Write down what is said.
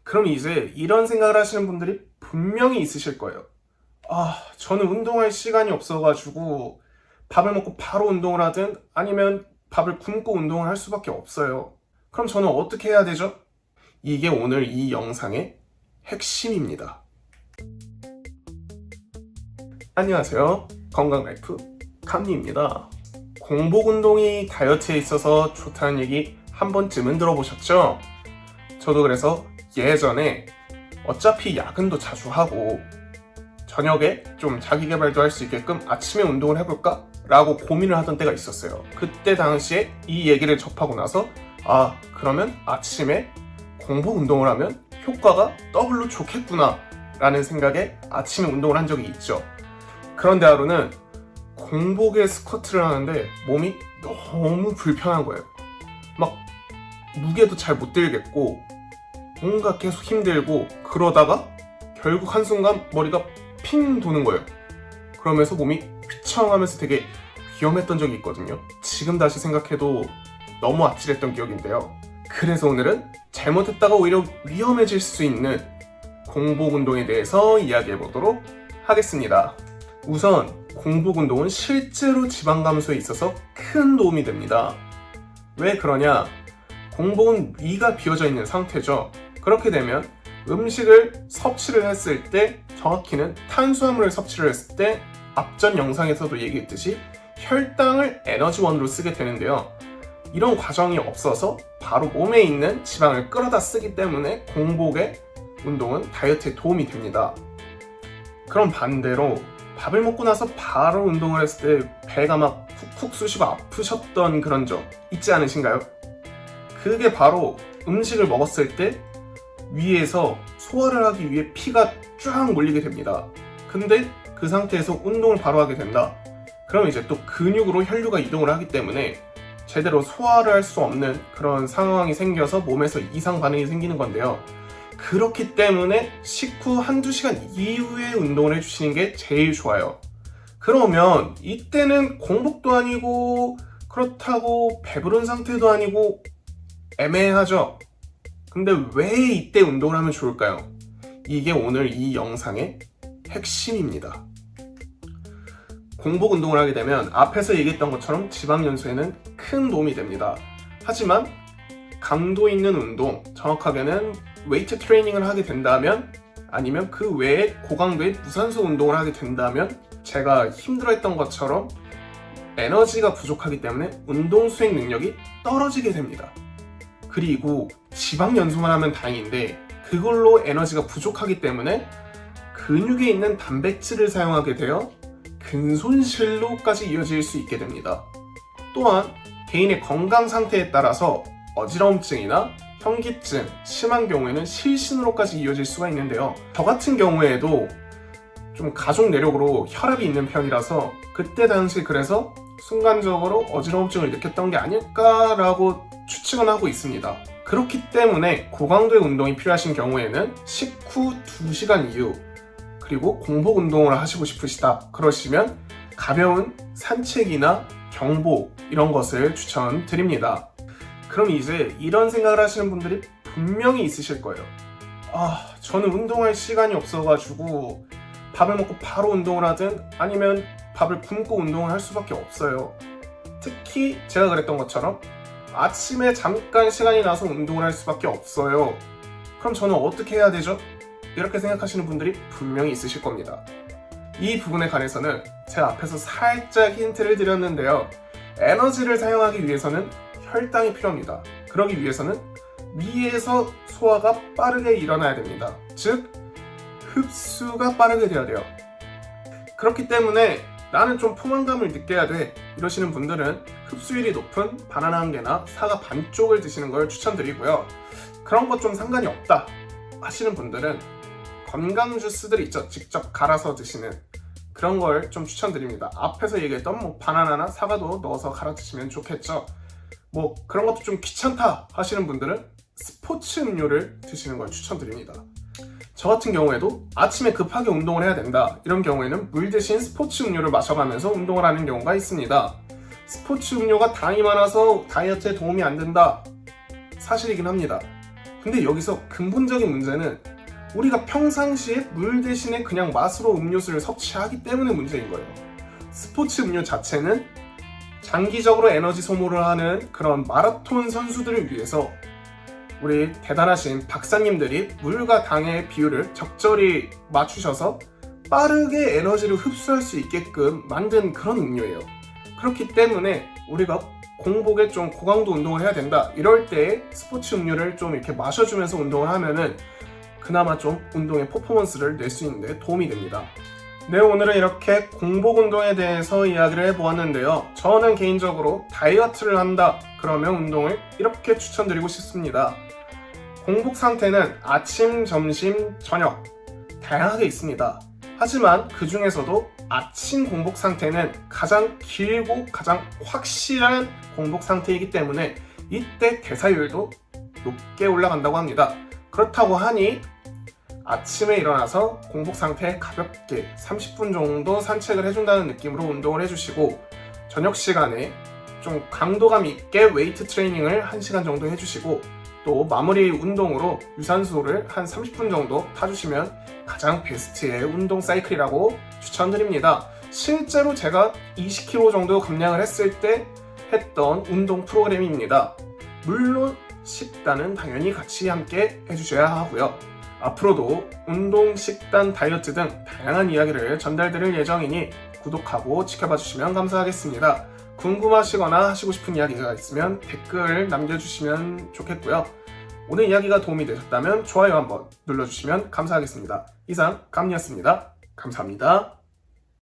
그럼 이제 이런 생각을 하시는 분들이 분명히 있으실 거예요. 저는 운동할 시간이 없어가지고 밥을 먹고 바로 운동을 하든 아니면 밥을 굶고 운동을 할 수밖에 없어요. 그럼 저는 어떻게 해야 되죠? 이게 오늘 이 영상의 핵심입니다. 안녕하세요. 건강라이프 캄리입니다. 공복 운동이 다이어트에 있어서 좋다는 얘기 한 번쯤은 들어보셨죠? 저도 그래서 예전에 어차피 야근도 자주 하고 저녁에 좀 자기계발도 할 수 있게끔 아침에 운동을 해볼까? 라고 고민을 하던 때가 있었어요. 그때 당시에 이 얘기를 접하고 나서 그러면 아침에 공복 운동을 하면 효과가 더블로 좋겠구나 라는 생각에 아침에 운동을 한 적이 있죠. 그런데 하루는 공복에 스쿼트를 하는데 몸이 너무 불편한 거예요. 막 무게도 잘 못 들겠고 뭔가 계속 힘들고 그러다가 결국 한순간 머리가 핑 도는 거예요. 그러면서 몸이 휘청하면서 되게 위험했던 적이 있거든요. 지금 다시 생각해도 너무 아찔했던 기억인데요. 그래서 오늘은 잘못했다가 오히려 위험해질 수 있는 공복 운동에 대해서 이야기해 보도록 하겠습니다. 우선 공복 운동은 실제로 지방 감소에 있어서 큰 도움이 됩니다. 왜 그러냐? 공복은 위가 비어져 있는 상태죠. 그렇게 되면 음식을 섭취를 했을 때, 정확히는 탄수화물을 섭취를 했을 때 앞전 영상에서도 얘기했듯이 혈당을 에너지원으로 쓰게 되는데요. 이런 과정이 없어서 바로 몸에 있는 지방을 끌어다 쓰기 때문에 공복의 운동은 다이어트에 도움이 됩니다. 그럼 반대로 밥을 먹고 나서 바로 운동을 했을 때 배가 막 쿡쿡 쑤시고 아프셨던 그런 적 있지 않으신가요? 그게 바로 음식을 먹었을 때 위에서 소화를 하기 위해 피가 쫙 몰리게 됩니다. 근데 그 상태에서 운동을 바로 하게 된다. 그럼 이제 또 근육으로 혈류가 이동을 하기 때문에 제대로 소화를 할 수 없는 그런 상황이 생겨서 몸에서 이상 반응이 생기는 건데요. 그렇기 때문에 식후 한두 시간 이후에 운동을 해주시는 게 제일 좋아요. 그러면 이때는 공복도 아니고 그렇다고 배부른 상태도 아니고 애매하죠? 근데 왜 이때 운동을 하면 좋을까요? 이게 오늘 이 영상의 핵심입니다. 공복 운동을 하게 되면 앞에서 얘기했던 것처럼 지방 연소에는 큰 도움이 됩니다. 하지만 강도 있는 운동, 정확하게는 웨이트 트레이닝을 하게 된다면 아니면 그 외에 고강도의 무산소 운동을 하게 된다면 제가 힘들어했던 것처럼 에너지가 부족하기 때문에 운동 수행 능력이 떨어지게 됩니다. 그리고 지방 연소만 하면 다행인데 그걸로 에너지가 부족하기 때문에 근육에 있는 단백질을 사용하게 되어 근손실로까지 이어질 수 있게 됩니다. 또한 개인의 건강 상태에 따라서 어지러움증이나 현기증, 심한 경우에는 실신으로까지 이어질 수가 있는데요. 저 같은 경우에도 좀 가족 내력으로 혈압이 있는 편이라서 그때 당시 그래서 순간적으로 어지러움증을 느꼈던 게 아닐까라고 추측은 하고 있습니다. 그렇기 때문에 고강도의 운동이 필요하신 경우에는 식후 2시간 이후 그리고 공복 운동을 하시고 싶으시다 그러시면 가벼운 산책이나 경보 이런 것을 추천드립니다. 그럼 이제 이런 생각을 하시는 분들이 분명히 있으실 거예요. 저는 운동할 시간이 없어가지고 밥을 먹고 바로 운동을 하든 아니면 밥을 굶고 운동을 할 수밖에 없어요. 특히 제가 그랬던 것처럼 아침에 잠깐 시간이 나서 운동을 할 수밖에 없어요. 그럼 저는 어떻게 해야 되죠? 이렇게 생각하시는 분들이 분명히 있으실 겁니다. 이 부분에 관해서는 제가 앞에서 살짝 힌트를 드렸는데요. 에너지를 사용하기 위해서는 혈당이 필요합니다. 그러기 위해서는 위에서 소화가 빠르게 일어나야 됩니다. 즉, 흡수가 빠르게 돼야 돼요. 그렇기 때문에 나는 좀 포만감을 느껴야 돼 이러시는 분들은 흡수율이 높은 바나나 한 개나 사과 반 쪽을 드시는 걸 추천드리고요. 그런 것 좀 상관이 없다 하시는 분들은 건강 주스들 있죠. 직접 갈아서 드시는 그런 걸 좀 추천드립니다. 앞에서 얘기했던 바나나나 사과도 넣어서 갈아 드시면 좋겠죠. 그런 것도 좀 귀찮다 하시는 분들은 스포츠 음료를 드시는 걸 추천드립니다. 저 같은 경우에도 아침에 급하게 운동을 해야 된다 이런 경우에는 물 대신 스포츠 음료를 마셔가면서 운동을 하는 경우가 있습니다. 스포츠 음료가 당이 많아서 다이어트에 도움이 안 된다 사실이긴 합니다. 근데 여기서 근본적인 문제는 우리가 평상시에 물 대신에 그냥 맛으로 음료수를 섭취하기 때문에 문제인 거예요. 스포츠 음료 자체는 장기적으로 에너지 소모를 하는 그런 마라톤 선수들을 위해서 우리 대단하신 박사님들이 물과 당의 비율을 적절히 맞추셔서 빠르게 에너지를 흡수할 수 있게끔 만든 그런 음료예요. 그렇기 때문에 우리가 공복에 좀 고강도 운동을 해야 된다 이럴 때 스포츠 음료를 좀 이렇게 마셔주면서 운동을 하면은 그나마 좀 운동의 퍼포먼스를 낼 수 있는데 도움이 됩니다. 네, 오늘은 이렇게 공복 운동에 대해서 이야기를 해보았는데요. 저는 개인적으로 다이어트를 한다 그러면 운동을 이렇게 추천드리고 싶습니다. 공복 상태는 아침, 점심, 저녁 다양하게 있습니다. 하지만 그 중에서도 아침 공복 상태는 가장 길고 가장 확실한 공복 상태이기 때문에 이때 대사율도 높게 올라간다고 합니다. 그렇다고 하니 아침에 일어나서 공복 상태에 가볍게 30분 정도 산책을 해준다는 느낌으로 운동을 해주시고 저녁 시간에 좀 강도감 있게 웨이트 트레이닝을 1시간 정도 해주시고 또 마무리 운동으로 유산소를 한 30분 정도 타주시면 가장 베스트의 운동 사이클이라고 추천드립니다. 실제로 제가 20kg 정도 감량을 했을 때 했던 운동 프로그램입니다. 물론 식단은 당연히 같이 함께 해주셔야 하고요. 앞으로도 운동, 식단, 다이어트 등 다양한 이야기를 전달드릴 예정이니 구독하고 지켜봐 주시면 감사하겠습니다. 궁금하시거나 하시고 싶은 이야기가 있으면 댓글 남겨주시면 좋겠고요. 오늘 이야기가 도움이 되셨다면 좋아요 한번 눌러주시면 감사하겠습니다. 이상 깜니였습니다. 감사합니다.